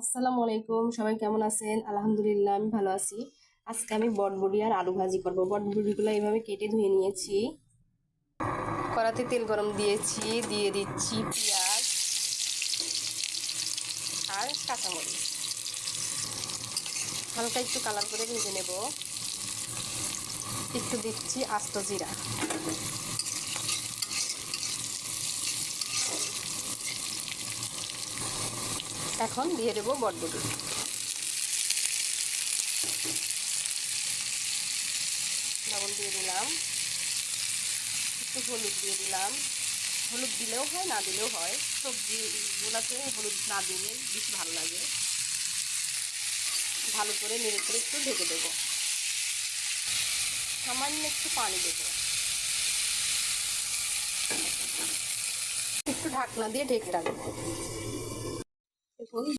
আসসালামু আলাইকুম, সবাই কেমন আছেন? আলহামদুলিল্লাহ, আমি ভালো আছি। আজকে আমি বটবড়ি আর আলু ভাজি করব। বটবড়িগুলো এইভাবে কেটে ধুয়ে নিয়েছি। কড়াতে তেল গরম দিয়েছি, দিয়ে দিচ্ছি পেঁয়াজ আর কাঁচামরিচ। হালকা একটু কালার করে ভেজে নেব। একটু দিচ্ছি আস্ত জিরা। এখন দিয়ে দেবো বটবড়ি। লবণ দিয়ে দিলাম, একটু হলুদ দিয়ে দিলাম। হলুদ দিলেও হয়, না দিলেও হয়। সবজিগুলোতে হলুদ না দিলে বেশি ভালো লাগে। ভালো করে নেড়ে করে একটু ঢেকে দেবো। সামান্য একটু পানি দেবো, একটু ঢাকনা দিয়ে ঢেকে রাখবো। দেখুন